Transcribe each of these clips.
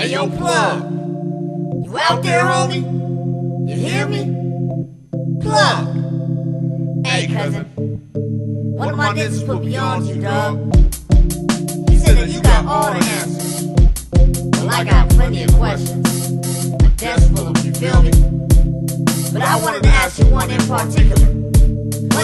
Hey yo, Plug, you out there, homie? You hear me? Plug. Hey, cousin. One of my niggas put me on you, dog. He said that you got all the answers. Well, I got plenty of questions. A desk full of them, you feel me? But I wanted to ask you one in particular.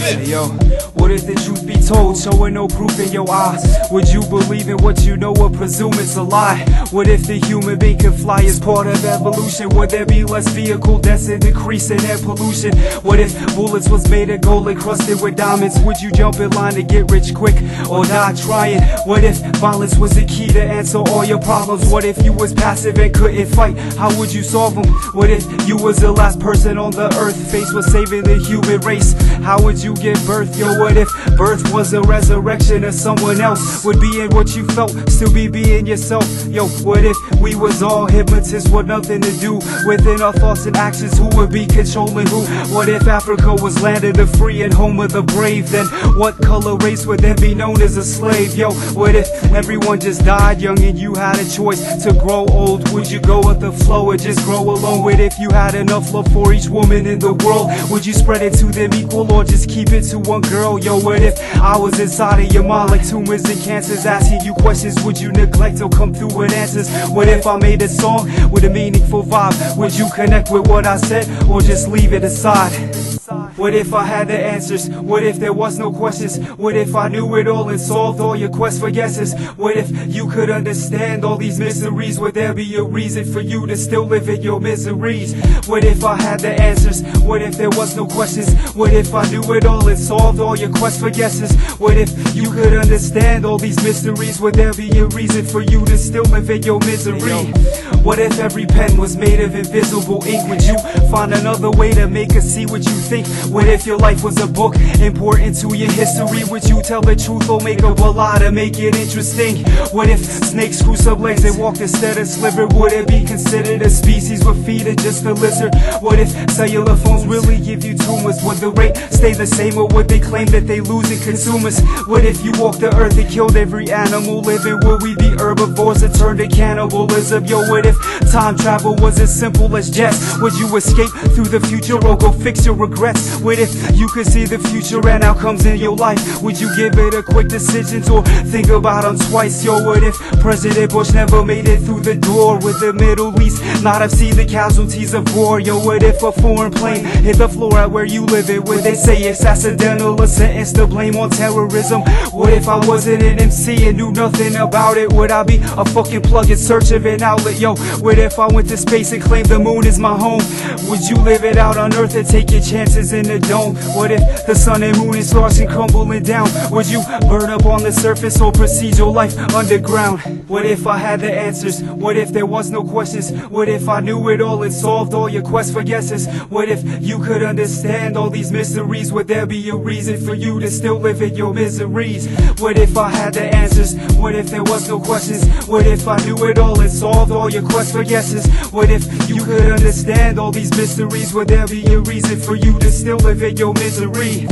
Hey yo, what if the truth be told, showing no proof in your eyes? Would you believe in what you know or presume it's a lie? What if the human being could fly as part of evolution? Would there be less vehicle deaths and decrease in air pollution? What if bullets was made of gold encrusted with diamonds? Would you jump in line to get rich quick or die trying? What if violence was the key to answer all your problems? What if you was passive and couldn't fight? How would you solve them? What if you was the last person on the earth faced with saving the human race? How would you give birth? Yo, what if birth was a resurrection of someone else? Would being what you felt still be being yourself? Yo, what if we was all hypnotists with nothing to do within our thoughts and actions? Who would be controlling who? What if Africa was land of the free and home of the brave? Then what color race would then be known as a slave? Yo, what if everyone just died young and you had a choice to grow old? Would you go with the flow or just grow alone? What if you had enough love for each woman in the world? Would you spread it to them equal or just keep it to one girl? Yo, what if I was inside of your mind like tumors and cancers, asking you questions? Would you neglect or come through with answers? What if I made a song with a meaningful vibe? Would you connect with what I said or just leave it aside? What if I had the answers? What if there was no questions? What if I knew it all and solved all your quest for guesses? What if you could understand all these mysteries? Would there be a reason for you to still live in your miseries? What if I had the answers? What if there was no questions? What if I knew it all and solved all your quest for guesses? What if you could understand all these mysteries? Would there be a reason for you to still live in your misery? What if every pen was made of invisible ink? Would you find another way to make us see what you think? What if your life was a book important to your history? Would you tell the truth or make up a lie to make it interesting? What if snakes grew some legs and walked instead of sliver? Would it be considered a species with feet or just a lizard? What if cellular phones really give you tumors? Would the rate stay the same or would they claim that they losing consumers? What if you walked the earth and killed every animal living? Would we be herbivores that turned to cannibalism? Yo, what if time travel was as simple as jets? Would you escape through the future or go fix your regrets? What if you could see the future and outcomes in your life? Would you give it a quick decision or think about them twice? Yo, what if President Bush never made it through the door? With the Middle East not have seen the casualties of war? Yo, what if a foreign plane hit the floor at where you live? It would they say it's accidental or sentenced to blame on terrorism? What if I wasn't an MC and knew nothing about it? Would I be a fucking plug in search of an outlet? Yo, what if I went to space and claimed the moon is my home? Would you live it out on Earth and take your chances in the dome? What if the sun and moon and stars and crumbling down? Would you burn up on the surface or proceed your life underground? What if I had the answers? What if there was no questions? What if I knew it all and solved all your quest for guesses? What if you could understand all these mysteries? Would there be a reason for you to still live in your miseries? What if I had the answers? What if there was no questions? What if I knew it all and solved all your quest for guesses? What if you could understand all these mysteries? Would there be a reason for you to still live in your misery?